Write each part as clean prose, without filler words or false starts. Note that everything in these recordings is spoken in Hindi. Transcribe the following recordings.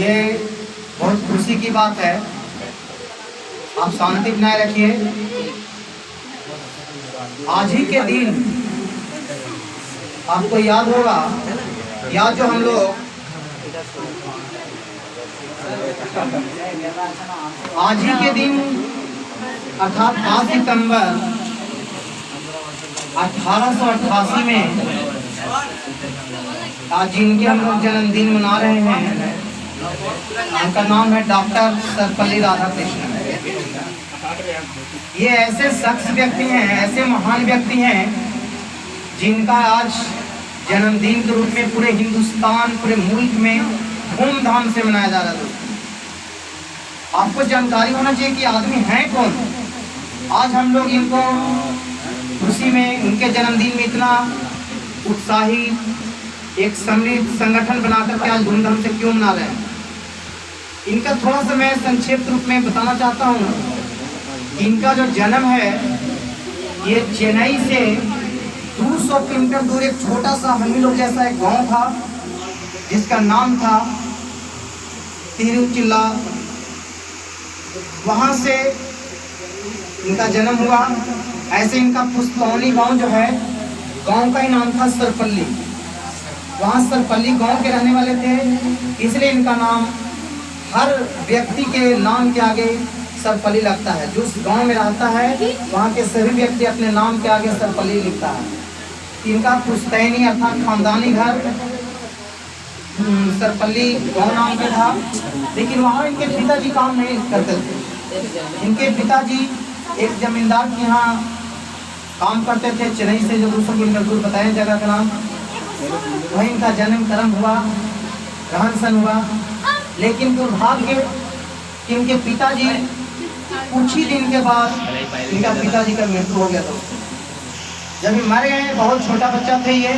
ये बहुत खुशी की बात है। आप शांति बनाए रखिए। आज ही के दिन आपको याद होगा, या जो हम लोग आज ही के दिन अर्थात 5 सितंबर 1888 में आज जिनके हम लोग जन्मदिन मना रहे हैं, उनका नाम है डॉक्टर सर्वपल्ली राधाकृष्णन। ये ऐसे शख्स व्यक्ति हैं, ऐसे महान व्यक्ति हैं जिनका आज जन्मदिन के रूप में पूरे हिंदुस्तान, पूरे मुल्क में धूमधाम से मनाया जा रहा है। आपको जानकारी होना चाहिए कि आदमी हैं कौन। आज हम लोग इनको खुशी में, उनके जन्मदिन में इतना उत्साही एक सम्मिलित संगठन बनाकर के आज धूमधाम से क्यों मना रहे हैं, इनका थोड़ा सा मैं संक्षिप्त रूप में बताना चाहता हूँ। इनका जो जन्म है ये चेन्नई से 200 किलोमीटर दूर एक छोटा सा हमीलों जैसा एक गांव था जिसका नाम था तिरुचिल्ला। वहाँ से इनका जन्म हुआ। ऐसे इनका पुष्पौनी गांव जो है, गांव का ही नाम था सर्वपल्ली। वहाँ सर्वपल्ली गांव के रहने वाले थे, इसलिए इनका नाम हर व्यक्ति के नाम के आगे सर्वपल्ली लगता है। जो उस गांव में रहता है वहाँ के सभी व्यक्ति अपने नाम के आगे सर्वपल्ली लिखता है। इनका पुश्तैनी अर्थात खानदानी घर सर्वपल्ली गांव नाम पे था, लेकिन वहाँ इनके पिताजी काम नहीं करते थे। इनके पिताजी एक जमींदार के यहाँ काम करते थे, चेन्नई से जो 200 किलोमीटर दूर बताएं जगह का नाम। वहीं इनका जन्म कर्म हुआ, रहन सहन हुआ। लेकिन दुर्भाग्य कि इनके पिताजी कुछ ही दिन के बाद इनका पिताजी का मृत्यु हो गया था। जब ये मर गए, बहुत छोटा बच्चा थे ये।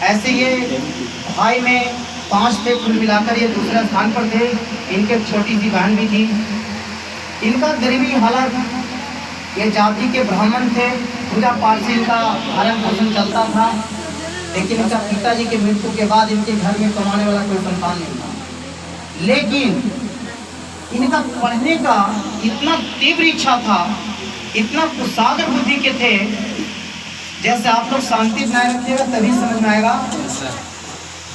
ऐसे ये भाई में 5 थे, कुल मिलाकर ये दूसरे स्थान पर थे। इनके छोटी सी बहन भी थी। इनका गरीबी हालत, ये जाति के ब्राह्मण थे, पूजा पाठ से इनका भरण पोषण चलता था। लेकिन इनका पिताजी के मृत्यु के बाद इनके घर में कमाने वाला कोई संतान नहीं था। लेकिन इनका पढ़ने का इतना तीव्र इच्छा था, इतना कुशाग्र बुद्धि के थे। जैसे आप लोग शांति बनाए रखिएगा तभी समझ में आएगा,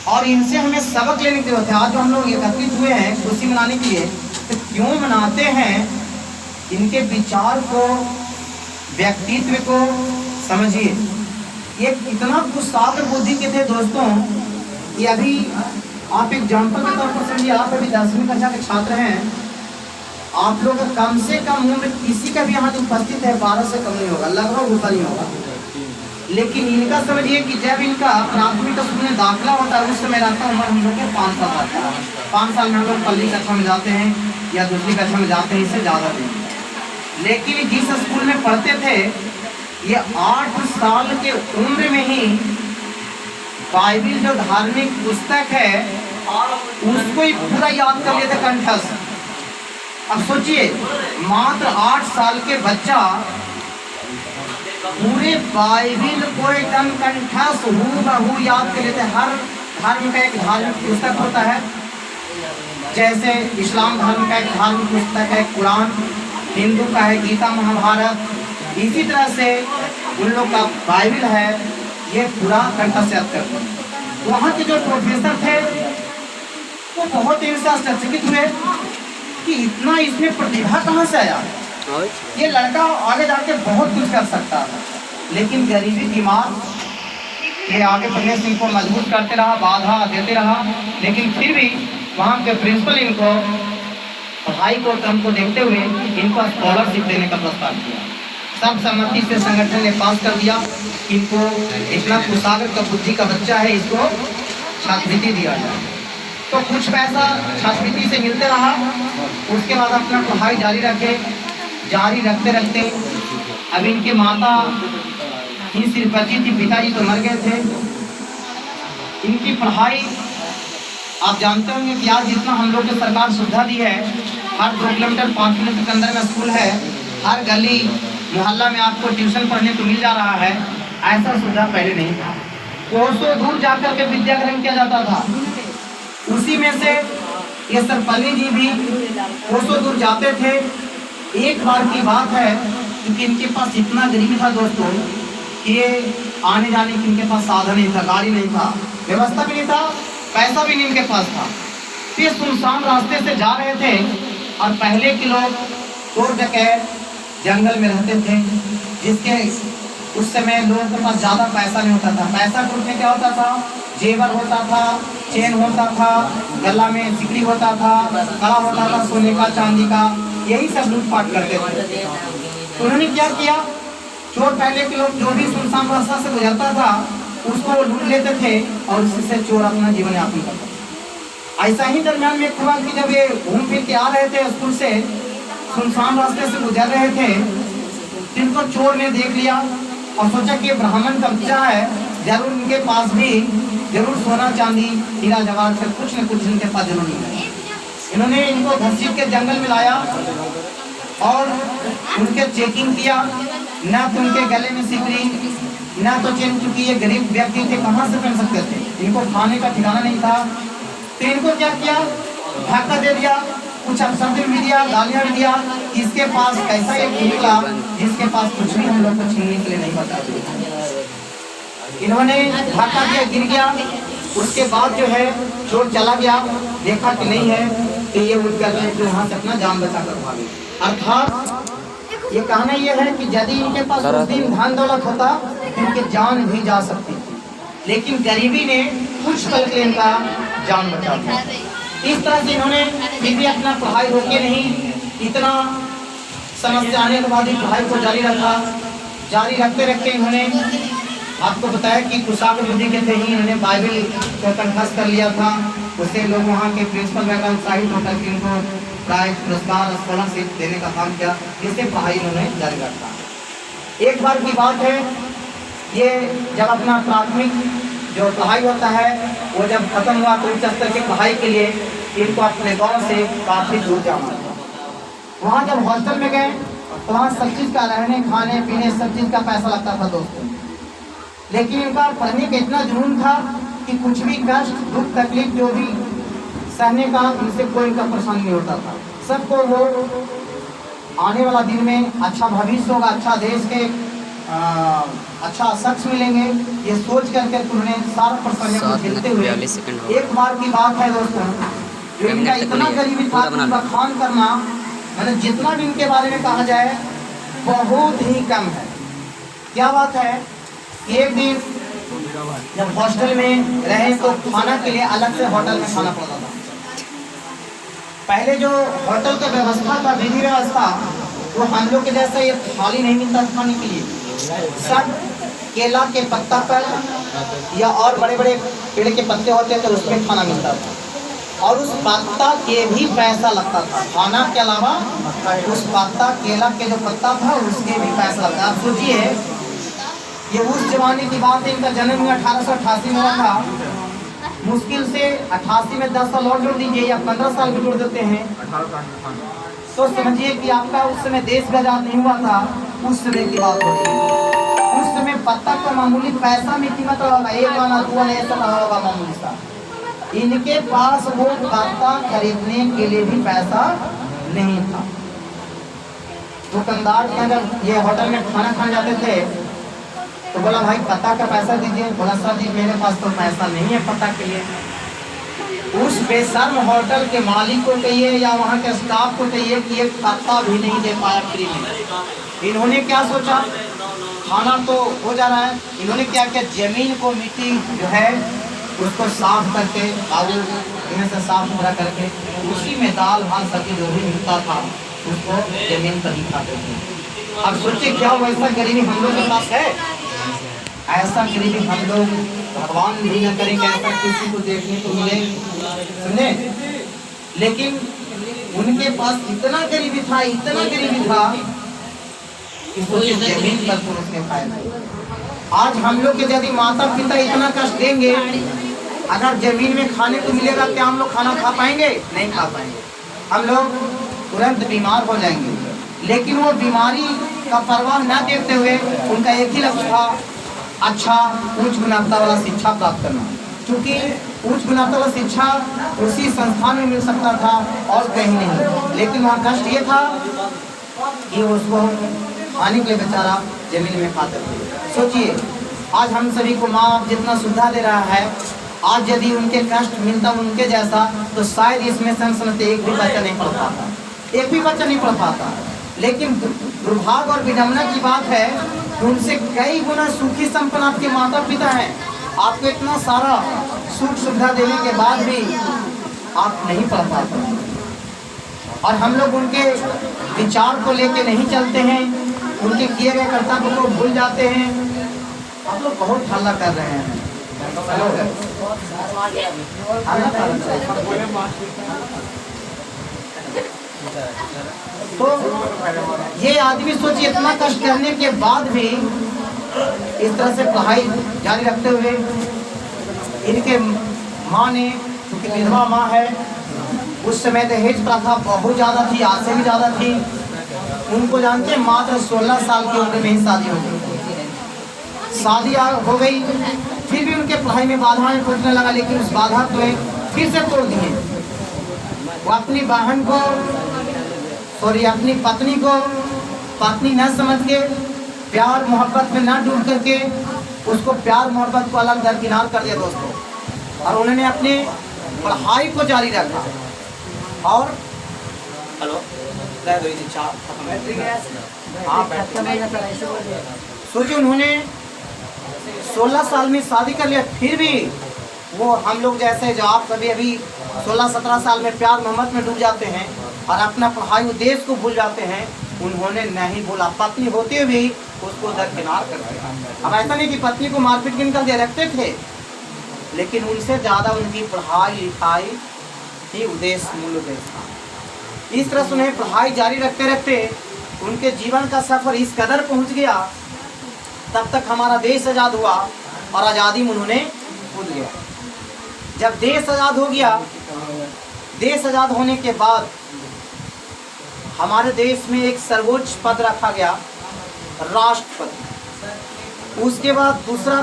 और इनसे हमें सबक लेने की जरूरत है। आज जो हम लोग एकत्रित हुए हैं खुशी मनाने के लिए, तो क्यों मनाते हैं, इनके विचार को, व्यक्तित्व को समझिए। ये कितना कुशाग्र बुद्धि के थे दोस्तों। ये अभी आप एग्जाम्पल के तौर पर समझिए, आप अभी 10वीं कक्षा के छात्र हैं। आप लोग कम से कम उम्र किसी का भी यहाँ जो उपस्थित है 12 से कम नहीं होगा, लगभग उतना ही होगा। लेकिन इनका समझिए कि जब इनका प्राथमिक स्कूल में दाखिला होता है, उस समय रहता उम्र हम लोग के 5 साल रहता है। 5 साल में हम लोग पहली कक्षा में जाते हैं या दूसरी कक्षा में जाते हैं, इससे ज़्यादा नहीं। लेकिन जिस स्कूल में पढ़ते थे, ये 8 साल के उम्र में ही बाइबिल जो धार्मिक पुस्तक है उसको ही पूरा याद कर लेते कंठस्थ। अब सोचिए, मात्र 8 साल के बच्चा पूरे बाइबिल को एकदम कंठस्थ हूबहू याद कर लेते। हर धर्म का एक धार्मिक पुस्तक होता है, जैसे इस्लाम धर्म का एक धार्मिक पुस्तक है कुरान, हिंदू का है गीता महाभारत, इसी तरह से उन लोग का बाइबिल है, ये पूरा कंठस्थ याद करते हैं। वहाँ के जो प्रोफेसर थे वो बहुत इनसे आश्चर्यचकित हुए कि इतना इसमें प्रतिभा कहाँ से आया, ये लड़का आगे जाके बहुत कुछ कर सकता था। लेकिन गरीबी दिमाग के आगे बढ़ने से इनको मजबूत करते रहा, बाधा देते रहा। लेकिन फिर भी वहाँ के प्रिंसिपल इनको पढ़ाई को क्रम को देखते हुए इनको स्कॉलरशिप देने का प्रस्ताव किया। सब सहमति से संगठन ने पास कर दिया। इनको इतना कुशाग्र का बुद्धि का बच्चा है, इसको छात्रवृत्ति दिया जाए। तो कुछ पैसा छात्रवृत्ति से मिलते रहा। उसके बाद अपना पढ़ाई जारी रखते रखते अब इनके माता ही सिर्फ बची थी, पिताजी तो मर गए थे। इनकी पढ़ाई आप जानते होंगे कि आज जितना हम लोग को सरकार सुविधा दी है, हर 2 किलोमीटर 5 किलोमीटर के अंदर में स्कूल है, हर गली मोहल्ला में आपको ट्यूशन पढ़ने को मिल जा रहा है। ऐसा सुविधा पहले नहीं था। कोसों दूर जाकर के विद्या ग्रहण किया जाता था। उसी में से ये सर्वपल्ली जी भी कोसों दूर जाते थे। एक बार की बात है, क्योंकि इनके पास इतना गरीबी था दोस्तों कि ये आने जाने की इनके पास साधन नहीं था, गाड़ी नहीं था, व्यवस्था भी नहीं था, पैसा भी नहीं इनके पास था। ये सुनसान रास्ते से जा रहे थे और पहले के लोग चोर डकैत जंगल में रहते थे, जिसके उस समय लोगों के पास ज़्यादा पैसा नहीं होता था। पैसा टूटने क्या होता था, जेवर होता था, चेन होता था, गला में सिकड़ी होता था, कड़ा होता था सोने का चांदी का, यही सब लूटपाट करते थे। तो उन्होंने क्या किया, चोर पहले के लोग जो भी सुनसान रास्ता से गुजरता था उसको लूट लेते थे और उसी से चोर अपना जीवन यापन करता था। ऐसा ही दरमियान में हुआ कि जब ये घूम फिर के आ रहे थे स्कूल से, सुनसान रास्ते से गुजर रहे थे, जिनको चोर ने देख लिया और सोचा कि ब्राह्मण का बच्चा है, जरूर इनके पास भी जरूर सोना चांदी हीरा जवाहर से कुछ न कुछ इनके पास जरूर नहीं है। इन्होंने इनको घसीट के जंगल में लाया और उनके चेकिंग किया। ना तो उनके गले में सिकड़ी, ना तो चेन, क्योंकि ये गरीब व्यक्ति थे, कहाँ से पहन सकते थे, इनको खाने का ठिकाना नहीं था। तो इनको क्या किया, धक्का दे दिया, कुछ अवसर भी दिया, गालियाँ भी दिया। इसके पास कैसा एक निकला जिसके पास कुछ भी हम लोग को छीनने के लिए नहीं बता दिया। इन्होंने धक्का दिया, गिर गया। उसके बाद जो है चोर चला गया, देखा कि नहीं है, तो ये उठ कर वहाँ से अपना जान बचा कर भागे। अर्थात ये कहना ये है कि यदि इनके पास उस दिन धन दौलत होता इनकी जान भी जा सकती थी, लेकिन गरीबी ने कुछ पल के इनका जान बचा दिया। इस तरह से इन्होंने फिर भी अपना पढ़ाई रोके नहीं, इतना समस्या आने के बाद पढ़ाई को जारी रखा। जारी रखते रखते इन्होंने आपको बताया कि कुशाग्र बुद्धि के थे ही, इन्होंने बाइबल को कंठस्थ कर लिया था। उससे लोग वहाँ के प्रिंसिपल वगैरह उत्साहित होकर के इनको प्राइज पुरस्कार स्कॉलरशिप देने का काम किया, जिससे पढ़ाई इन्होंने जारी रखा। एक बार की बात है, ये जब अपना प्राथमिक जो पढ़ाई होता है वो जब खत्म हुआ तो उच्च स्तर की पढ़ाई के लिए इनको अपने गांव से काफ़ी दूर जाना था। वहाँ जब हॉस्टल में गए तो वहाँ सब चीज़ का रहने खाने पीने सब चीज़ का पैसा लगता था दोस्तों, लेकिन इनका पढ़ने का इतना जुनून था कि कुछ भी कष्ट दुख तकलीफ जो भी सहने का इनसे कोई इनका परेशानी नहीं होता था। सबको वो आने वाला दिन में अच्छा भविष्य होगा, अच्छा देश के अच्छा शख्स मिलेंगे, ये सोच करके उन्होंने सारा परेशानियों को झेलते हुए एक बार की बात है दोस्तों, जो इनका इतना गरीबी था उनका खान करना मैंने जितना भी इनके बारे में कहा जाए बहुत ही कम है। क्या बात है, एक दिन जब हॉस्टल में रहे तो खाना के लिए अलग से होटल में खाना पड़ता था। पहले जो होटल का व्यवस्था था, विधि व्यवस्था, वो हम लोग के जैसा ये थाली नहीं मिलता खाने के लिए, सब केला के पत्ता पर या और बड़े बड़े पेड़ के पत्ते होते थे उसमें खाना मिलता था, और उस पत्ता के भी पैसा लगता था। खाना के अलावा उस पत्ता केला के जो पत्ता था उसके भी पैसा लगता। आप सोचिए, ये उस जमाने की बात है, इनका जन्म 1888 में हुआ था। मुश्किल से 88 में 10 साल और जोड़ दीजिए या 15 साल भी जोड़ देते हैं तो समझिए कि आपका उस समय देश का आजाद नहीं हुआ था, उस समय की बात होती है। उस समय पत्ता का मामूली पैसा में कीमत होगा, 1 आना 2 आना ऐसा होगा मामूली सा। इनके पास वो पत्ता खरीदने के लिए भी पैसा नहीं था। दुकानदार के अगर ये होटल में खाना खाने जाते थे तो बोला भाई पत्ता का पैसा दीजिए, बोला सर जी मेरे पास तो पैसा नहीं है पत्ता के लिए। उस बेशर्म होटल के मालिक को कहिए या वहाँ के स्टाफ को कहिए कि एक पत्ता भी नहीं दे पाया फ्री में। इन्होंने क्या सोचा, खाना तो हो जा रहा है, इन्होंने क्या किया, जमीन को मिट्टी जो है उसको साफ करके बालू इन्हें से साफ सुथरा करके उसी में दाल भात सब्जी जो भी मिलता था उसको जमीन पर ही खाते थे। अब सोचिए क्या वैसा गरीबी हम लोग के पास है, ऐसा गरीबी हम लोग भगवान भी न करें कि ऐसा किसी को देखने को मिले, सुने। लेकिन उनके पास इतना गरीबी था, इतना गरीबी था कि सोचिए जमीन पर तो उसने खाया। आज हम लोग के यदि माता पिता इतना कष्ट देंगे, अगर जमीन में खाने को मिलेगा क्या हम लोग खाना खा पाएंगे? नहीं खा पाएंगे, हम लोग तुरंत बीमार हो जाएंगे। लेकिन वो बीमारी का परवाह न देखते हुए उनका एक ही लक्ष्य था, अच्छा उच्च गुणवत्ता वाला शिक्षा प्राप्त करना। क्योंकि उच्च गुणवत्ता शिक्षा उसी संस्थान में मिल सकता था और कहीं नहीं। लेकिन वहाँ कष्ट ये था कि उसको खाने के लिए बेचारा जमीन में खाते थे। सोचिए, आज हम सभी को माँ बाप जितना सुविधा दे रहा है, आज यदि उनके कष्ट मिलता उनके जैसा, तो शायद इसमें से हम समझते एक भी बच्चा नहीं पढ़ पाता, एक भी बच्चा नहीं पढ़ पाता। लेकिन दुर्भाग्य और विडम्बना की बात है कि उनसे कई गुना सुखी संपन्न आपके माता पिता हैं। आपको इतना सारा सुख सुविधा देने के बाद भी आप नहीं पढ़ पाते, और हम लोग उनके विचार को लेके नहीं चलते हैं, उनके किए गए कर्तव्य को भूल जाते हैं। आप लोग बहुत हल्ला कर रहे हैं। तो ये आदमी सोचिए, इतना कष्ट करने के बाद भी इस तरह से पढ़ाई जारी रखते हुए, इनके माँ ने, क्योंकि विधवा माँ है, उस समय दहेज प्रथा बहुत ज़्यादा थी, आज से भी ज़्यादा थी। उनको जानते हैं, मात्र 16 साल की उम्र में ही शादी हो गई। शादी हो गई, फिर भी उनके पढ़ाई में बाधाएं पड़ने लगा, लेकिन उस बाधा को फिर से तोड़ दिए। वो अपनी बहन को, अपनी पत्नी को पत्नी न समझ के, प्यार मोहब्बत में न डूब करके उसको प्यार मोहब्बत को अलग दरकिनार कर दिया दोस्तों, और उन्होंने अपने पढ़ाई को जारी रखा। और हेलो सोचिए, उन्होंने 16 साल में शादी कर लिया, फिर भी वो हम लोग जैसे जो आप सभी अभी 16-17 साल में प्यार मोहब्बत में डूब जाते हैं और अपना पढ़ाई उद्देश्य को भूल जाते हैं, उन्होंने नहीं भूला। पत्नी होते हुए भी उसको दरकिनार कर दिया। अब ऐसा नहीं कि पत्नी को मारपीट के निकल दिया, रखते थे, लेकिन उनसे ज़्यादा उनकी पढ़ाई लिखाई ही उद्देश्य मूल उद्देश्य था। इस तरह से उन्हें पढ़ाई जारी रखते रखते उनके जीवन का सफ़र इस कदर पहुँच गया, तब तक हमारा देश आज़ाद हुआ और आज़ादी में उन्होंने कूद गया। जब देश आज़ाद हो गया, देश आज़ाद होने के बाद हमारे देश में एक सर्वोच्च पद रखा गया, राष्ट्रपति। उसके बाद दूसरा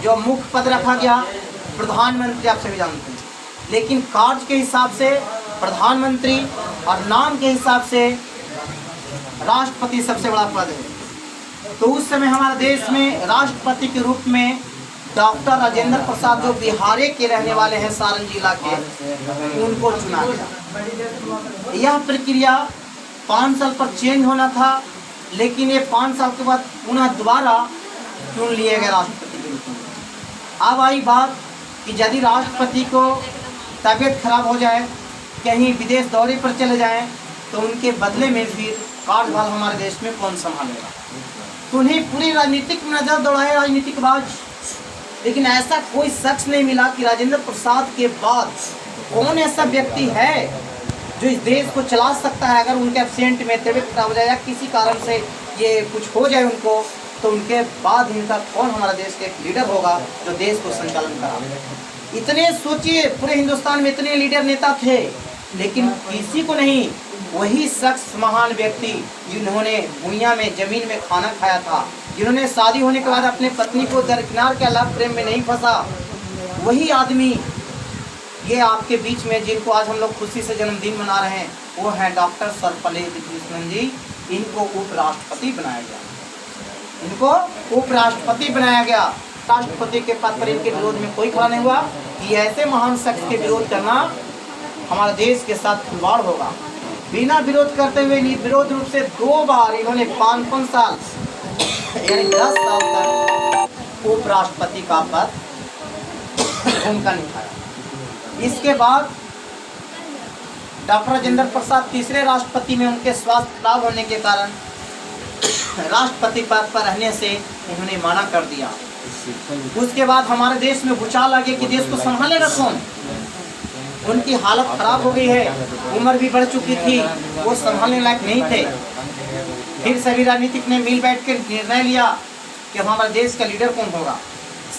जो मुख्य पद रखा गया, प्रधानमंत्री। आप सभी जानते हैं, लेकिन कार्य के हिसाब से प्रधानमंत्री और नाम के हिसाब से राष्ट्रपति सबसे बड़ा पद है। तो उस समय हमारे देश में राष्ट्रपति के रूप में डॉक्टर राजेंद्र प्रसाद, जो बिहार के रहने वाले हैं, सारण जिला के, उनको चुना गया। यह प्रक्रिया 5 साल पर चेंज होना था, लेकिन ये 5 साल के बाद पुनः दोबारा चुन लिए गए राष्ट्रपति के रूप में। अब आई बात कि यदि राष्ट्रपति को तबीयत खराब हो जाए, कहीं विदेश दौरे पर चले जाएं, तो उनके बदले में फिर कार्यभार हमारे देश में कौन संभालेगा। तो उन्हें पूरी राजनीतिक में नजर दौड़ाए राजनीतिकबाज, लेकिन ऐसा कोई शख्स नहीं मिला कि राजेंद्र प्रसाद के बाद कौन ऐसा व्यक्ति है जो इस देश को चला सकता है। अगर उनके एब्सेंट में तबीयत खराब हो जाए या किसी कारण से ये कुछ हो जाए उनको, तो उनके बाद इनका कौन हमारा देश के लीडर होगा जो देश को संचालन करा। इतने सोचिए, पूरे हिंदुस्तान में इतने लीडर नेता थे, लेकिन किसी को नहीं, वही शख्स महान व्यक्ति जिन्होंने दुनिया में ज़मीन में खाना खाया था, जिन्होंने शादी होने के बाद अपने पत्नी को दरकिनार के अल्लाह प्रेम में नहीं फंसा, वही आदमी ये आपके बीच में, जिनको आज हम लोग खुशी से जन्मदिन मना रहे हैं, वो हैं डॉक्टर सर्वपल्ली राधाकृष्णन जी। इनको उपराष्ट्रपति बनाया गया, इनको उपराष्ट्रपति बनाया गया। राष्ट्रपति के पद पर इनके विरोध में कोई खड़ा नहीं हुआ कि ऐसे महान शख्स के विरोध करना हमारे देश के साथ खिलवाड़ होगा। बिना विरोध करते हुए विरोध रूप से 2 बार इन्होंने 5 साल यानी 10 साल तक उपराष्ट्रपति का पद उनका निभाया। इसके बाद डॉक्टर राजेंद्र प्रसाद तीसरे राष्ट्रपति में उनके स्वास्थ्य खराब होने के कारण राष्ट्रपति पद पर रहने से उन्होंने मना कर दिया। उसके बाद हमारे देश में भूचाल आ गया कि देश को संभालेगा कौन। उनकी हालत खराब हो गई है, उम्र भी बढ़ चुकी थी, वो संभालने लायक नहीं थे। फिर सभी राजनीतिक ने मिल बैठ कर निर्णय लिया कि हमारे देश का लीडर कौन होगा,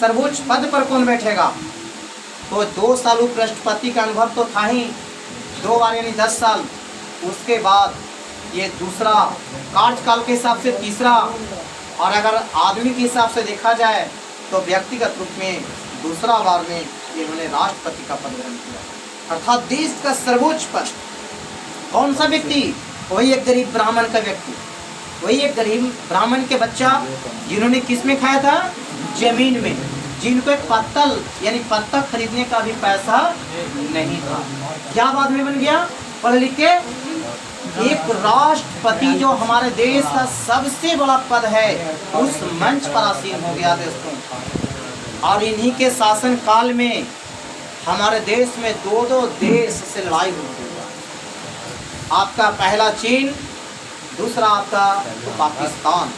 सर्वोच्च पद पर कौन बैठेगा। तो 2 साल उपराष्ट्रपति का अनुभव तो था ही, 2 बार यानी 10 साल। उसके बाद ये दूसरा कार्यकाल के हिसाब से तीसरा, और अगर आदमी के हिसाब से देखा जाए तो व्यक्तिगत रूप में दूसरा बार में इन्होंने राष्ट्रपति का पद ग्रहण किया, अर्थात देश का सर्वोच्च पद। कौन सा व्यक्ति? वही एक गरीब ब्राह्मण का व्यक्ति, वही एक गरीब ब्राह्मण के बच्चा जिन्होंने किस में खाया था? जमीन में, जिनको एक पत्तल यानी पत्ता खरीदने का भी पैसा नहीं था। क्या बाद में बन गया? पढ़ लिख के एक राष्ट्रपति, जो हमारे देश का सबसे बड़ा पद है, उस मंच पर आसीन हो गया दोस्तों। और इन्हीं के शासन काल में हमारे देश में दो देश से लड़ाई होती है। आपका पहला चीन, दूसरा आपका पाकिस्तान।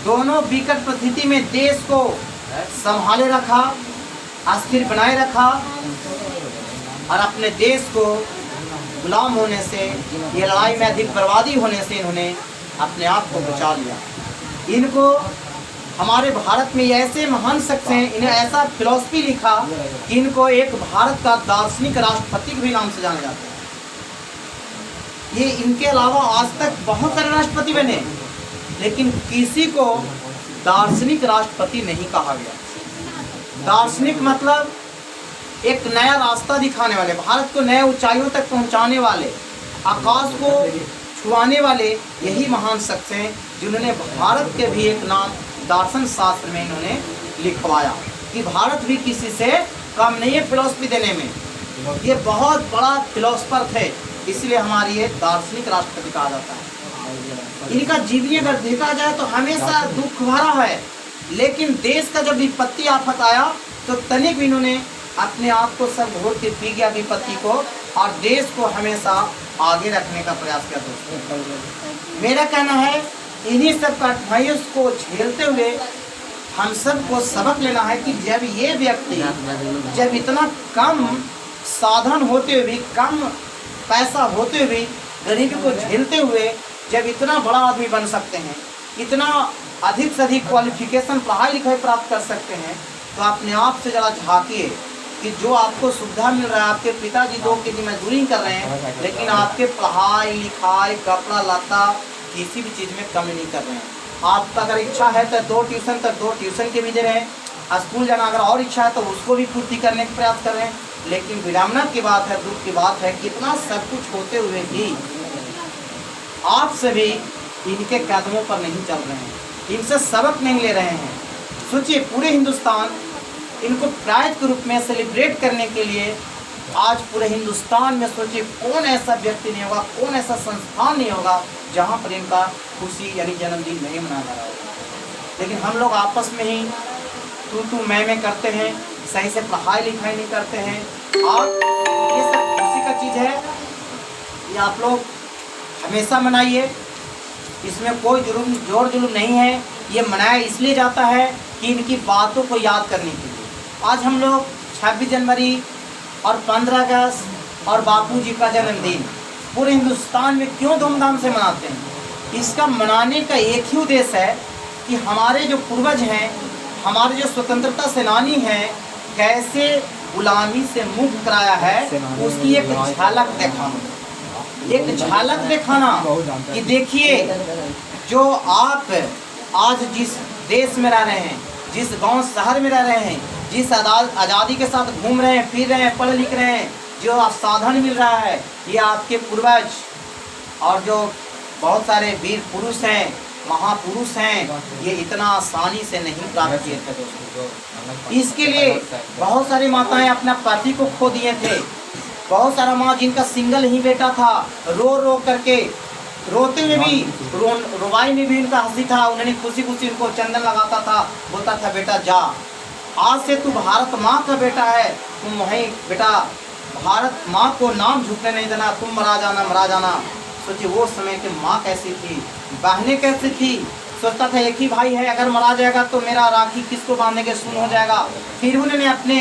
दोनों विकट परिस्थिति में देश को संभाले रखा, अस्थिर बनाए रखा और अपने देश को गुलाम होने से, ये लड़ाई में अधिक बर्बादी होने से इन्होंने अपने आप को बचा लिया। इनको हमारे भारत में ऐसे महान शख्स हैं, इन्हें ऐसा फिलॉसफी लिखा कि इनको एक भारत का दार्शनिक राष्ट्रपति के भी नाम से जाना जाता है। ये इनके अलावा आज तक बहुत सारे राष्ट्रपति बने, लेकिन किसी को दार्शनिक राष्ट्रपति नहीं कहा गया। दार्शनिक मतलब एक नया रास्ता दिखाने वाले, भारत को नए ऊंचाइयों तक पहुंचाने वाले, आकाश को छुआने वाले, यही महान शख्स हैं जिन्होंने भारत के भी एक नाम दर्शन शास्त्र में इन्होंने लिखवाया कि भारत भी किसी से कम नहीं है फिलॉसफी देने में। ये बहुत बड़ा फिलोसफर थे, इसलिए हमारी ये दार्शनिक राष्ट्रपति कहा जाता है। इनका जीवनी अगर देखा जाए तो हमेशा दुख भरा है, लेकिन देश का जब विपत्ति आफत आया तो तनिक भी इन्होंने अपने आप को सब घोर के पी गया विपत्ति को, और देश को हमेशा आगे रखने का प्रयास किया। दोस्तों मेरा कहना है, इन्हीं सब कठिनाइयों को झेलते हुए हम सब को सबक लेना है कि जब ये व्यक्ति, जब इतना कम साधन होते हुए भी, कम पैसा होते हुए, गरीबी को झेलते हुए जब इतना बड़ा आदमी बन सकते हैं, इतना अधिक से अधिक क्वालिफिकेशन पढ़ाई लिखाई प्राप्त कर सकते हैं, तो अपने आप से ज़रा झांकिए कि जो आपको सुविधा मिल रहा है, आपके पिताजी 2 केजी मजदूरी कर रहे हैं, लेकिन आपके पढ़ाई लिखाई, कपड़ा लत्ता किसी भी चीज़ में कमी नहीं कर रहे हैं। आपका अगर इच्छा है तो 2 ट्यूशन तक 2 ट्यूशन के भी दे रहे हैं, स्कूल जाना अगर और इच्छा है तो उसको भी पूर्ति करने का प्रयास कर रहे हैं। लेकिन विडम्बना की बात है, दुख की बात है, कितना सब कुछ होते हुए भी आप सभी इनके कदमों पर नहीं चल रहे हैं, इनसे सबक नहीं ले रहे हैं। सोचिए, पूरे हिंदुस्तान इनको प्राइज के रूप में सेलिब्रेट करने के लिए आज पूरे हिंदुस्तान में सोचिए कौन ऐसा व्यक्ति नहीं होगा, कौन ऐसा संस्थान नहीं होगा जहाँ पर इनका खुशी यानी जन्मदिन नहीं मनाया जा रहा है। लेकिन हम लोग आपस में ही तू मैं करते हैं, सही से पढ़ाई लिखाई नहीं करते हैं, और ये सब खुशी का चीज़ है, ये आप लोग हमेशा मनाइए, इसमें कोई जोर जुलूम नहीं है। ये मनाया इसलिए जाता है कि इनकी बातों को याद करने के लिए। आज हम लोग 26 जनवरी और 15 अगस्त और बापू जी का जन्मदिन पूरे हिंदुस्तान में क्यों धूमधाम से मनाते हैं? इसका मनाने का एक ही उद्देश्य है कि हमारे जो पूर्वज हैं, हमारे जो स्वतंत्रता सेनानी हैं, कैसे गुलामी से मुक्त कराया है, उसकी एक झलक दिखाना, एक झलक दिखाना कि देखिए, जो आप आज जिस देश में रह रहे हैं, जिस गांव शहर में रह रहे हैं, जिस आज़ादी के साथ घूम रहे हैं, फिर रहे हैं, पढ़ लिख रहे हैं, जो साधन मिल रहा है, ये आपके पूर्वज और जो बहुत सारे वीर पुरुष हैं, महापुरुष हैं, ये इतना आसानी से नहीं प्राप्त किए थे दोस्तों। इसके लिए बहुत सारी माताएं अपना पति को खो दिए थे, बहुत सारा माँ जिनका सिंगल ही बेटा था, रो रो करके, रोते हुए भी, रुबाई में भी उनका हंसी था, उन्होंने खुशी खुशी उनको चंदन लगाता था, बोलता था बेटा जा, आज से तू भारत माँ का बेटा है, तुम वहीं बेटा भारत माँ को नाम झुकने नहीं देना, तुम मरा जाना। सोचिए वो समय की माँ कैसी थी, बहनें कैसी थी, सोचता था एक ही भाई है, अगर मरा जाएगा तो मेरा राखी किसको बांधेंगे, सुन हो जाएगा। फिर उन्होंने अपने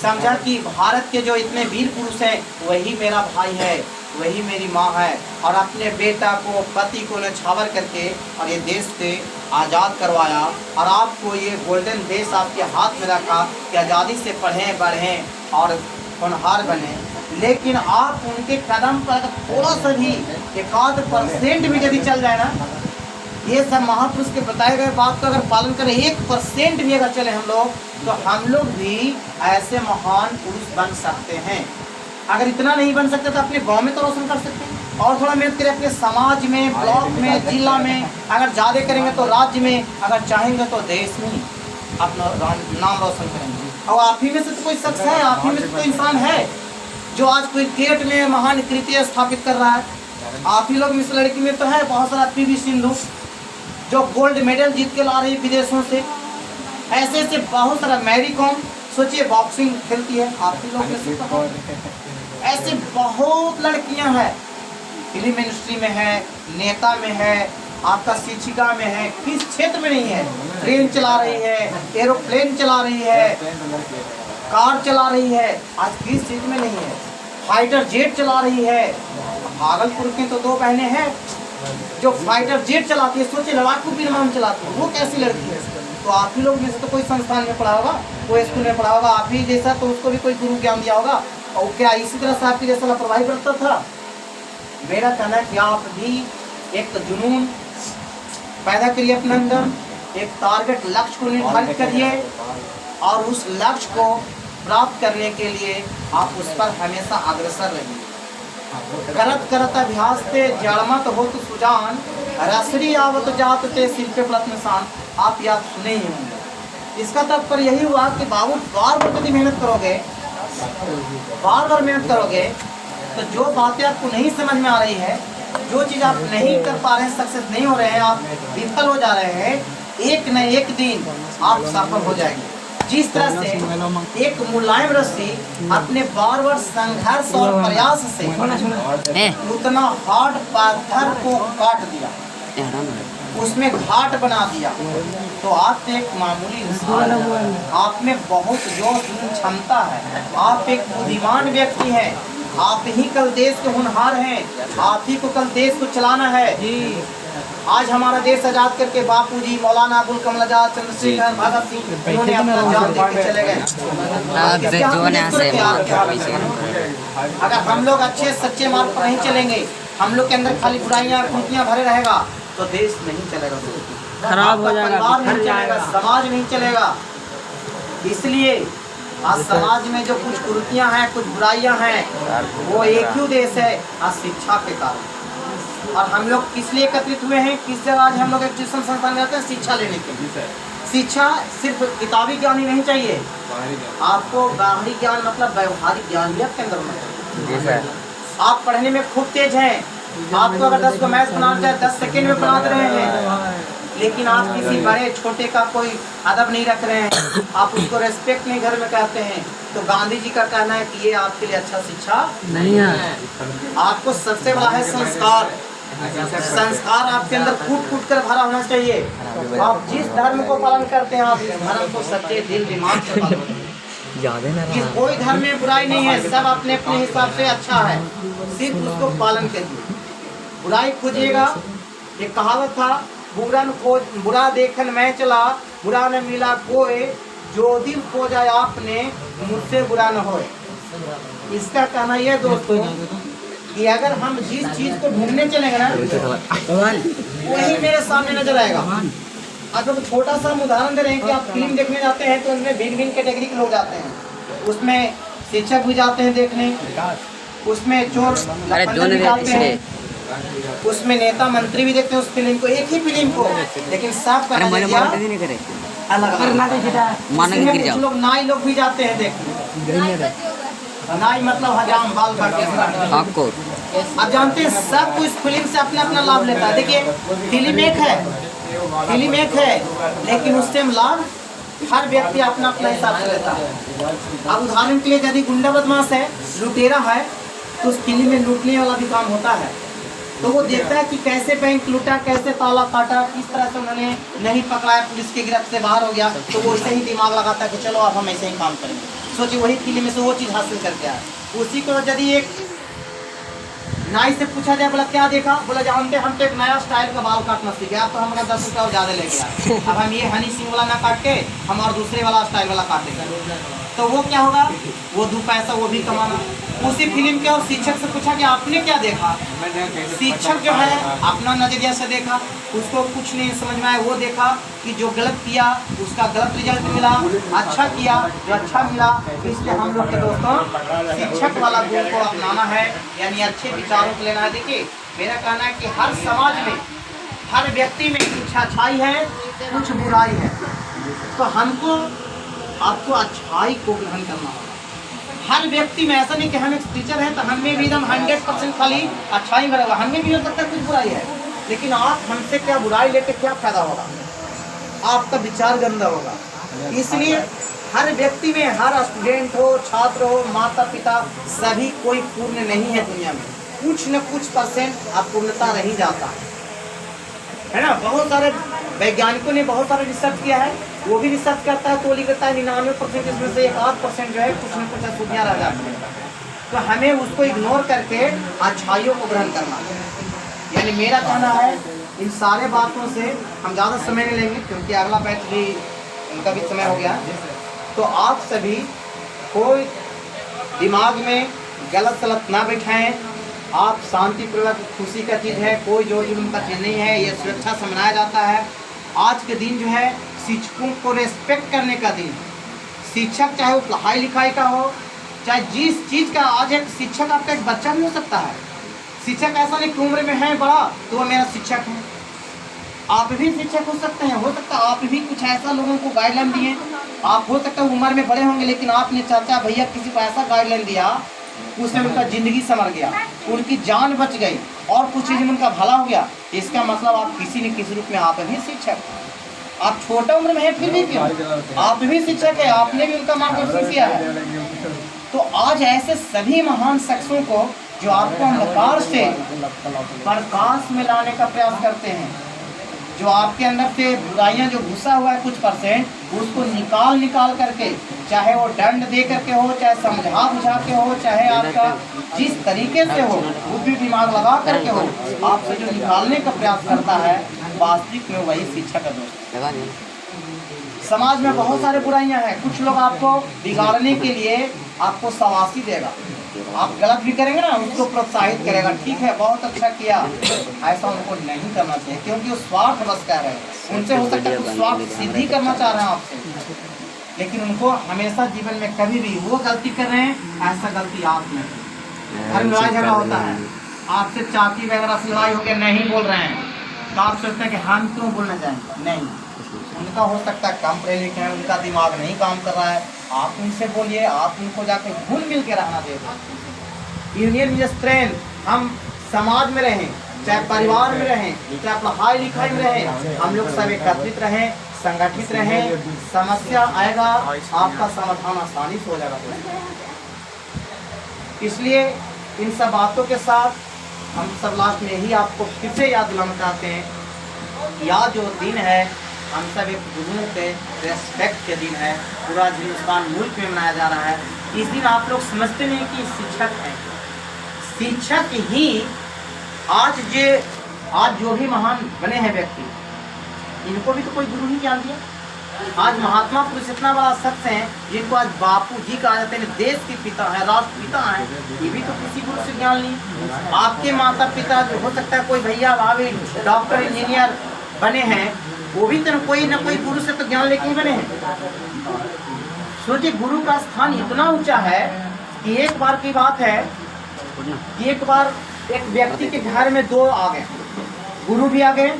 समझा कि भारत के जो इतने वीर पुरुष हैं वही मेरा भाई है, वही मेरी माँ है, और अपने बेटा को, पति को न्यौछावर करके और ये देश से आज़ाद करवाया, और आपको ये गोल्डन देश आपके हाथ में रखा कि आज़ादी से पढ़ें बढ़ें और होनहार बने। लेकिन आप उनके कदम पर थोड़ा सा भी 1% भी यदि चल जाए ना, ये सब महापुरुष के बताए गए बात का अगर पालन करें, 1% भी अगर चले हम लोग, तो हम लोग भी ऐसे महान पुरुष बन सकते हैं। अगर इतना नहीं बन सकते तो अपने गांव में तो रोशन कर सकते हैं, और थोड़ा मेहनत करें अपने समाज में, ब्लॉक में, जिला में, अगर ज़्यादा करेंगे तो राज्य में, अगर चाहेंगे तो देश में अपना नाम रोशन करेंगे। और आप ही में से तो कोई शख्स है, आप ही में से तो इंसान है जो आज कोई क्रिकेट में महान कृतियाँ स्थापित कर रहा है। आप ही लोग में इस लड़की में तो है बहुत सारा पीवी सिंधु जो गोल्ड मेडल जीत के ला रही है विदेशों से। ऐसे ऐसे बहुत सारा मैरी कॉम, सोचिए बॉक्सिंग खेलती है, आप ही लोग में से तो है। ऐसे बहुत लड़कियां हैं, फिल्म इंडस्ट्री में है, नेता में है, आपका शिक्षिका में है, किस क्षेत्र में नहीं है। ट्रेन चला रही है, एरोप्लेन चला रही है, कार चला रही है, आज किस चीज में नहीं है। फाइटर जेट चला रही है। भागलपुर के तो 2 बहनें हैं जो फाइटर जेट चलाती है, सोचिए लड़ाकू विमान चलाती है, वो कैसी लड़की है। तो आप ही लोग में से तो कोई संस्थान में पढ़ा होगा, कोई स्कूल में पढ़ा होगा, आप ही जैसा तो उसको भी कोई गुरु ज्ञान दिया होगा, और क्या इसी तरह से आपकी जैसा लापरवाही बरतता था। मेरा कहना है कि आप भी एक जुनून पैदा करिए अपने अंदर, एक टारगेट लक्ष्य को निर्धारित करिए, और उस लक्ष्य को प्राप्त करने के लिए आप उस पर हमेशा अग्रसर रहिए। करत करत अभ्यास ते जड़मत हो तो सुजान, रसरी आवत जात ते सिर पे पलट निशान। आप याद सुने ही होंगे। इसका तात्पर्य यही हुआ कि बाबू बार बार यदि मेहनत करोगे, बार बार मेहनत करोगे, तो जो बातें आपको नहीं समझ में आ रही है, जो चीज़ आप नहीं कर पा रहे हैं, सक्सेस नहीं हो रहे हैं, आप विफल हो जा रहे हैं, एक न एक दिन आप सफल हो जाएंगे। जिस तरह से एक मुलायम रस्सी अपने बार बार संघर्ष और प्रयास से उतना हार्ड पत्थर को काट दिया, उसमें घाट बना दिया, तो आप एक मामूली इंसान हैं, आप में बहुत जोश क्षमता है, आप एक बुद्धिमान व्यक्ति हैं, आप ही कल देश के होनहार हैं, आप ही को कल देश को चलाना है। आज हमारा देश आजाद करके बापूजी, मौलाना अबुल कमल आजाद, चंद्रशेखर, भगत सिंह, इन्होंने अपना जान दे के चले गए। अगर हम लोग अच्छे सच्चे मार्ग पर नहीं चलेंगे, हम लोग के अंदर खाली बुराइयां कुर्तियां भरे रहेगा, तो देश नहीं चलेगा, खराब हो जाएगा, परिवार नहीं चलेगा, समाज नहीं चलेगा। इसलिए आज समाज में जो कुछ कुरीतियां हैं, कुछ बुराइयां हैं, वो एक ही देश है, आज शिक्षा के कारण। और हम लोग किस लिए एकत्रित हुए हैं, किस जगह आज हम लोग एक ट्यूशन संस्थान में आते हैं शिक्षा लेने के लिए। शिक्षा सिर्फ किताबी ज्ञान ही नहीं चाहिए, आपको बाहरी ज्ञान मतलब व्यवहारिक ज्ञान भी आपके अंदर होना चाहिए। आप पढ़ने में खूब तेज हैं, आपको अगर 10 को मैथ्स बनाना चाहे 10 सेकेंड में बना रहे हैं, लेकिन आप किसी बड़े छोटे का कोई अदब नहीं रख रहे हैं, आप उसको रेस्पेक्ट नहीं घर में कहते हैं, तो गांधी जी का कहना है कि ये आपके लिए अच्छा शिक्षा नहीं है। आपको सबसे बड़ा है संस्कार। संस्कार आपके अंदर कूट कूट कर भरा होना चाहिए। आप जिस धर्म को पालन करते हैं, आप इस धर्म को सच्चे दिल दिमाग से पालन करें। कोई धर्म में बुराई नहीं है, सब अपने अपने हिसाब से अच्छा है, सिर्फ उसको पालन करिए। बुराई खोजिएगा, एक कहावत था, बुरा देखन मैं चला, बुरा न मिला कोई, जो दिल खोजा आपने मुझसे बुरा न होए। इसका कहना यह दोस्तों कि अगर हम जिस चीज को ढूंढने चलेंगे ना, वही मेरे सामने नजर आएगा। अब हम छोटा सा उदाहरण दे रहे हैं कि आप फिल्म देखने जाते हैं तो उनमें भिन्न भिन्न कैटेगरी के लोग जाते हैं, उसमें शिक्षक भी जाते हैं देखने, उसमें चोर भी जाते हैं, उसमें नेता मंत्री भी देखते हैं उस फिल्म को, एक ही फिल्म को, लेकिन सब का अलग। लोग नाई लोग भी जाते हैं देखने, नाई मतलब हजाम बाल काटते। आप जानते हैं सब कुछ फिल्म से अपना अपना लाभ लेता है। देखिए फिल्म एक है, लेकिन उससे लाभ हर व्यक्ति अपना अपना हिसाब से लेता है। अब उदाहरण के लिए यदि गुंडा बदमाश है, लुटेरा है, तो उस फिल्म में लूटने वाला भी काम होता है, तो वो देखता है कि कैसे बैंक लूटा, कैसे ताला काटा, किस तरह से उन्होंने नहीं पकड़ाया, पुलिस की गिरफ्त से बाहर हो गया, तो वो ऐसे ही दिमाग लगाता है कि चलो अब हम ऐसे ही काम करेंगे। सोचिए वही फिल्म में से वो चीज़ हासिल करके आया। उसी को यदि एक नाई से पूछा जाए, बोला क्या देखा, बोला जानते हम तो एक नया स्टाइल का बाल काटना सीख गया, तो हमारा 10 रुपया ज़्यादा ले गया, अब हम ये हनी सिंह वाला ना काट के हम और दूसरे वाला स्टाइल वाला काटेंगे। तो वो क्या होगा, वो 2 पैसा वो भी कमाना। उसी फिल्म के और शिक्षक से पूछा कि आपने क्या देखा, शिक्षक जो है अपना नजरिया से देखा, उसको कुछ नहीं समझ में आया। वो देखा कि जो गलत किया उसका गलत रिजल्ट मिला, अच्छा किया जो अच्छा मिला। इसलिए हम लोग के दोस्तों शिक्षक वाला गुण को अपनाना है, यानी अच्छे विचारों को लेना है। देखिए मेरा कहना है कि हर समाज में, हर व्यक्ति में कुछ अच्छाई है, कुछ बुराई है, तो हमको आपको अच्छाई को ग्रहण करना होगा। हर व्यक्ति में ऐसा नहीं कि हम एक टीचर हैं तो हमें भी एकदम 100% खाली अच्छाई में रहेगा, हमें भी हो सकता है कुछ बुराई है, लेकिन आप हमसे क्या बुराई लेके क्या फायदा होगा, आपका विचार गंदा होगा। इसलिए हर व्यक्ति में, हर स्टूडेंट हो, छात्र हो, माता पिता, सभी कोई पूर्ण नहीं है दुनिया में, कुछ न कुछ % अपूर्णता रह ही जाता है ना। बहुत सारे वैज्ञानिकों ने बहुत सारा रिसर्च किया है, वो भी रिसर्च करता है तो लिखता है 99% इसमें से 1-8% जो है कुछ न कुछ अशुद्धियाँ रह जाती हैं। तो हमें उसको इग्नोर करके अच्छाइयों को ग्रहण करना है। यानी मेरा कहना है इन सारे बातों से हम ज़्यादा समय नहीं लेंगे क्योंकि अगला बैच भी उनका भी समय हो गया। तो आप सभी कोई दिमाग में गलत सलत ना बैठाएं, आप शांतिपूर्वक, खुशी का चीज़ है, कोई जोर जुलूम का चीज़ नहीं है, ये सुरक्षा से मनाया जाता है। आज के दिन जो है शिक्षकों को रेस्पेक्ट करने का दिन। शिक्षक चाहे वो पढ़ाई लिखाई का हो, चाहे जिस चीज़ का, आज एक शिक्षक आपका एक बच्चा भी हो सकता है। शिक्षक ऐसा नहीं कि उम्र में है बड़ा तो वो मेरा शिक्षक है, आप भी शिक्षक हो सकते हैं। हो सकता है आप भी कुछ ऐसा लोगों को गाइडलाइन दिए, आप हो सकता है उम्र में बड़े होंगे लेकिन आपने चाचा भैया किसी को ऐसा गाइडलाइन दिया उससे उनका ज़िंदगी संवर गया, उनकी जान बच गई और कुछ चीज़ में उनका भला हो गया। इसका मतलब आप किसी न किसी रूप में आप भी शिक्षक, आप छोटा उम्र में है फिर भी क्यों आप भी शिक्षक है, आपने भी उनका मार्गदर्शन किया है। तो आज ऐसे सभी महान शख्सों को जो आपको अंधकार से प्रकाश में लाने का प्रयास करते हैं, जो आपके अंदर से बुराइयां जो घुसा हुआ है कुछ % उसको निकाल करके, चाहे वो दंड दे करके हो, चाहे समझा बुझा के हो, चाहे आपका जिस तरीके से हो, बुद्धि दिमाग लगा करके हो, आपसे जो निकालने का प्रयास करता है वास्तविक में वही शिक्षा का दोस्त। समाज में बहुत सारे बुराइयां हैं, कुछ लोग आपको बिगाड़ने के लिए आपको शाबाशी देगा, आप गलत भी करेंगे ना उसको प्रोत्साहित करेगा, ठीक है बहुत अच्छा किया। ऐसा उनको नहीं करना चाहिए क्योंकि वो स्वार्थ बस कर रहे हैं, उनसे हो सकता है कुछ स्वार्थ सिद्धि करना चाह रहे हैं आपसे, लेकिन उनको हमेशा जीवन में कभी भी वो गलती कर रहे हैं ऐसा गलती आप नहीं। हर लड़ाई झगड़ा होता है, आपसे चाकी वगैरह से लड़ाई हो गया, नहीं बोल रहे हैं तो आप सोचते हैं कि हम क्यों बोलना चाहेंगे, नहीं, उनका हो सकता है कम पढ़े लिखे हैं, उनका दिमाग नहीं काम कर रहा है, आप उनसे बोलिए, आप उनको जाके घुल मिल के रहना दें। Union is strength. हम समाज में रहें, चाहे परिवार में रहें, चाहे पढ़ाई लिखाई में रहें, हम लोग सब एकत्रित रहें, संगठित रहें, समस्या आएगा आपका समाधान आसानी से हो जाएगा। इसलिए इन सब बातों के साथ हम सब लास्ट में यही आपको फिर से याद दिलाना चाहते हैं, यह जो दिन है हम सब एक गुरुओं के रेस्पेक्ट के दिन है, पूरा हिंदुस्तान मुल्क में मनाया जा रहा है। इस दिन आप लोग समझते नहीं कि शिक्षक हैं, शिक्षक ही आज जो भी महान बने हैं व्यक्ति, इनको भी तो कोई गुरु ही ज्ञान दिया। आज महात्मा पुरुष इतना बड़ा शख्स हैं जिनको आज बापू जी कहा जाते हैं, देश के पिता है, राष्ट्रपिता हैं, ये भी तो किसी गुरु से ज्ञान ली। आपके माता पिता जो हो सकता है कोई भैया भाभी डॉक्टर इंजीनियर बने हैं, वो भी तो कोई ना कोई गुरु से तो ज्ञान लेके ही बने हैं। सोचिए गुरु का स्थान इतना ऊंचा है कि एक बार की बात है कि एक बार एक व्यक्ति के घर में 2 आ गए, गुरु भी आ गए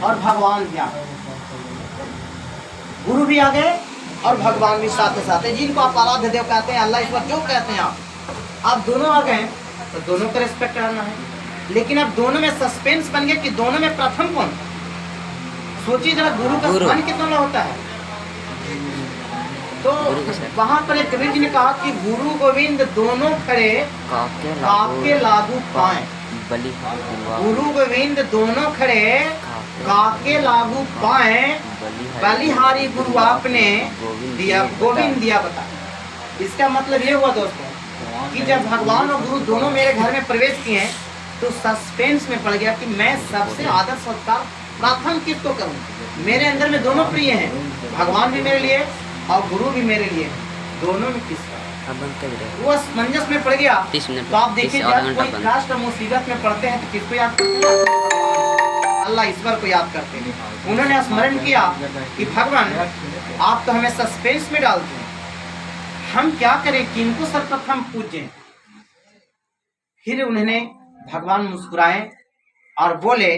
और भगवान भी आ गए, गुरु भी आ गए और भगवान भी साथ साथ है, जिनको आप आराध्य देव कहते हैं, अल्लाह ईश्वर जो कहते हैं आप दोनों आ गए तो दोनों का रिस्पेक्ट करना है। लेकिन अब दोनों में सस्पेंस बन गया कि दोनों में प्रथम कौन। सोचिए जरा गुरु का स्थान कितना होता है। तो वहां पर एक कवि जी ने कहा कि गुरु गोविंद दोनों खड़े काके लागू पाए, गुरु गोविंद दोनों खड़े काके लागू पाए, बलिहारी गुरु आपने दिया गोविंद दिया बता। इसका मतलब ये हुआ दोस्तों कि जब भगवान और गुरु दोनों मेरे घर में प्रवेश किए तो सस्पेंस में पड़ गया कि मैं सबसे आदर सत्कार प्रथम किसको करूं। मेरे अंदर में दोनों प्रिय हैं, भगवान भी मेरे लिए और गुरु भी मेरे लिए। दोनों में किसका? अब बंद कर रहे वो असमंजस में पड़ गया। 30 मिनट तो आप देखिए, आधा जब घंटा कोई बंद। राष्ट्र मुसीबत में पड़ते हैं तो किसको याद करते हैं? अल्लाह ईश्वर को याद करते हैं। उन्होंने स्मरण किया कि भगवान आप तो हमें सस्पेंस में डालते हैं, हम क्या करें, किनको सर्वप्रथम पूजें। फिर उन्होंने भगवान मुस्कुराए और बोले